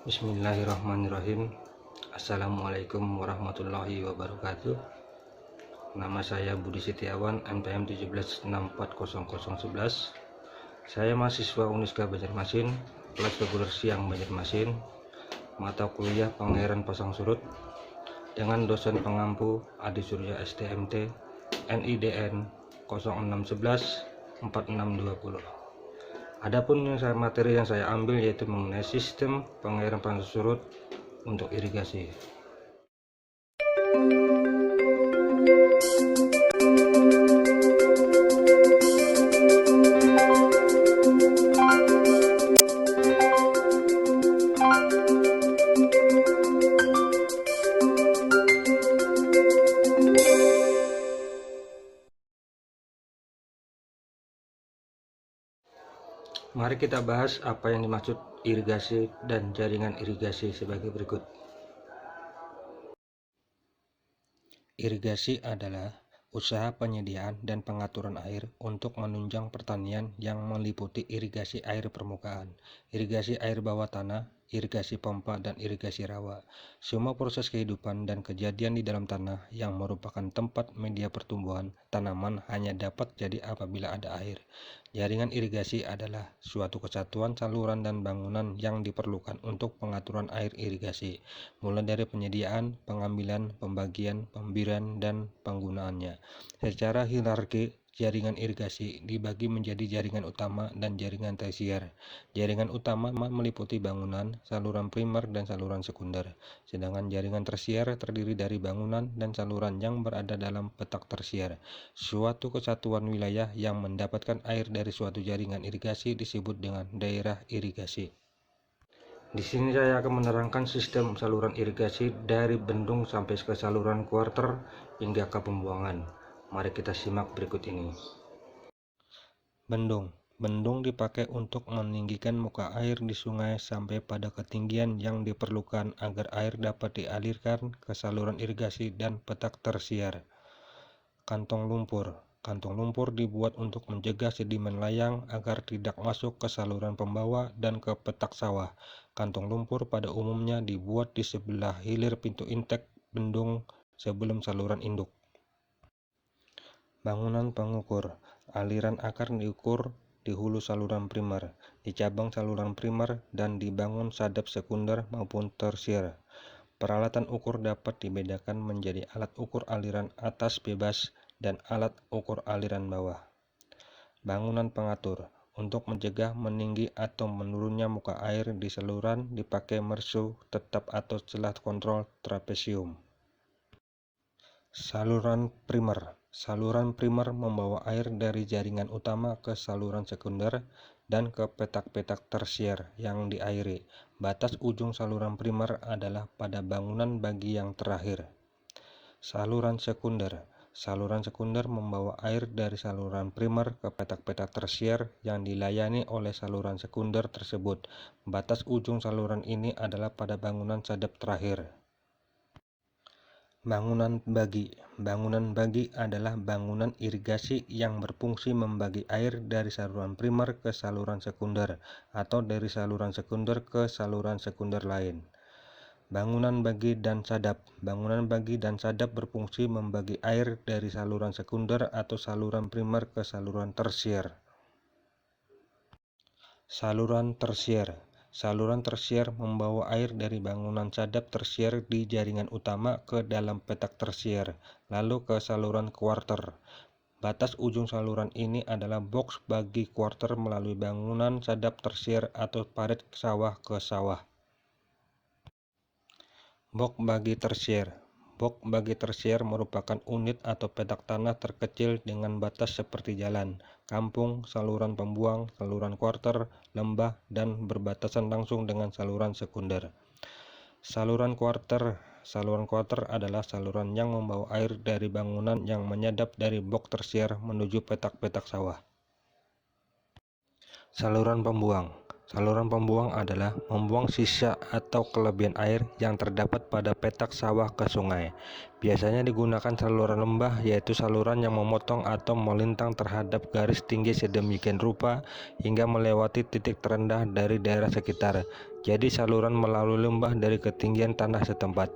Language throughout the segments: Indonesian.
Bismillahirrahmanirrahim. Assalamualaikum warahmatullahi wabarakatuh. Nama saya Budi Setiawan, NPM 17640011. Saya mahasiswa Uniska Banjarmasin, kelas reguler siang Banjarmasin, mata kuliah Pangeran Pasang Surut, dengan dosen pengampu Adi Surya STMT, NIDN 0611 4620. Adapun materi yang saya ambil yaitu mengenai sistem pengairan pasang surut untuk irigasi. Mari kita bahas apa yang dimaksud irigasi dan jaringan irigasi sebagai berikut. Irigasi adalah usaha penyediaan dan pengaturan air untuk menunjang pertanian yang meliputi irigasi air permukaan, irigasi air bawah tanah, irigasi pompa, dan irigasi rawa. Semua proses kehidupan dan kejadian di dalam tanah yang merupakan tempat media pertumbuhan tanaman hanya dapat jadi apabila ada air. Jaringan irigasi adalah suatu kesatuan saluran dan bangunan yang diperlukan untuk pengaturan air irigasi, mulai dari penyediaan, pengambilan, pembagian, pemberian, dan penggunaannya. Secara hierarki, jaringan irigasi dibagi menjadi jaringan utama dan jaringan tersier. Jaringan utama meliputi bangunan, saluran primer, dan saluran sekunder, sedangkan jaringan tersier terdiri dari bangunan dan saluran yang berada dalam petak tersier. Suatu kesatuan wilayah yang mendapatkan air dari suatu jaringan irigasi disebut dengan daerah irigasi. Di sini saya akan menerangkan sistem saluran irigasi dari bendung sampai ke saluran kuarter hingga ke pembuangan. Mari kita simak berikut ini. Bendung dipakai untuk meninggikan muka air di sungai sampai pada ketinggian yang diperlukan agar air dapat dialirkan ke saluran irigasi dan petak tersier. Kantong lumpur dibuat untuk mencegah sedimen layang agar tidak masuk ke saluran pembawa dan ke petak sawah. Kantong lumpur pada umumnya dibuat di sebelah hilir pintu intek bendung sebelum saluran induk. Bangunan pengukur. Aliran akar diukur di hulu saluran primer, di cabang saluran primer, dan dibangun sadap sekunder maupun tersier. Peralatan ukur dapat dibedakan menjadi alat ukur aliran atas bebas dan alat ukur aliran bawah. Bangunan pengatur. Untuk mencegah meninggi atau menurunnya muka air di saluran dipakai mersu tetap atau celah kontrol trapesium. Saluran primer. Saluran primer membawa air dari jaringan utama ke saluran sekunder dan ke petak-petak tersier yang diairi. Batas ujung saluran primer adalah pada bangunan bagi yang terakhir. Saluran sekunder. Saluran sekunder membawa air dari saluran primer ke petak-petak tersier yang dilayani oleh saluran sekunder tersebut. Batas ujung saluran ini adalah pada bangunan sadap terakhir. Bangunan bagi. Bangunan bagi adalah bangunan irigasi yang berfungsi membagi air dari saluran primer ke saluran sekunder atau dari saluran sekunder ke saluran sekunder lain. Bangunan bagi dan sadap. Bangunan bagi dan sadap berfungsi membagi air dari saluran sekunder atau saluran primer ke saluran tersier. Saluran tersier. Saluran tersier membawa air dari bangunan sadap tersier di jaringan utama ke dalam petak tersier, lalu ke saluran kuarter. Batas ujung saluran ini adalah boks bagi kuarter melalui bangunan sadap tersier atau parit sawah ke sawah. Box bagi tersier. Box bagi tersier merupakan unit atau petak tanah terkecil dengan batas seperti jalan, kampung, saluran pembuang, saluran kuarter, lembah, dan berbatasan langsung dengan saluran sekunder. Saluran kuarter. Saluran kuarter adalah saluran yang membawa air dari bangunan yang menyadap dari box tersier menuju petak-petak sawah. Saluran pembuang. Saluran pembuang adalah membuang sisa atau kelebihan air yang terdapat pada petak sawah ke sungai. Biasanya digunakan saluran lembah, yaitu saluran yang memotong atau melintang terhadap garis tinggi sedemikian rupa hingga melewati titik terendah dari daerah sekitar. Jadi saluran melalui lembah dari ketinggian tanah setempat.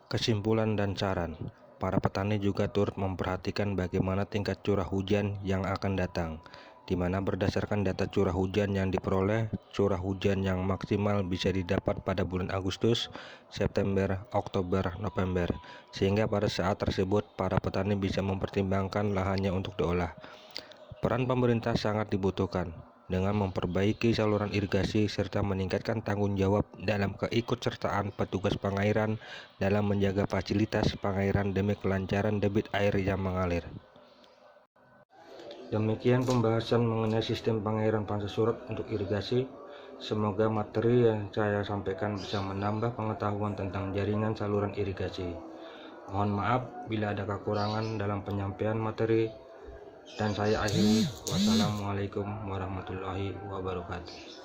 Kesimpulan dan saran. Para petani juga turut memperhatikan bagaimana tingkat curah hujan yang akan datang, di mana berdasarkan data curah hujan yang diperoleh, curah hujan yang maksimal bisa didapat pada bulan Agustus, September, Oktober, November, sehingga pada saat tersebut para petani bisa mempertimbangkan lahannya untuk diolah. Peran pemerintah sangat dibutuhkan dengan memperbaiki saluran irigasi serta meningkatkan tanggung jawab dalam keikutsertaan petugas pengairan dalam menjaga fasilitas pengairan demi kelancaran debit air yang mengalir. Demikian pembahasan mengenai sistem pengairan pansa surut untuk irigasi. Semoga materi yang saya sampaikan bisa menambah pengetahuan tentang jaringan saluran irigasi. Mohon maaf bila ada kekurangan dalam penyampaian materi. Dan saya akhiri. Wassalamualaikum warahmatullahi wabarakatuh.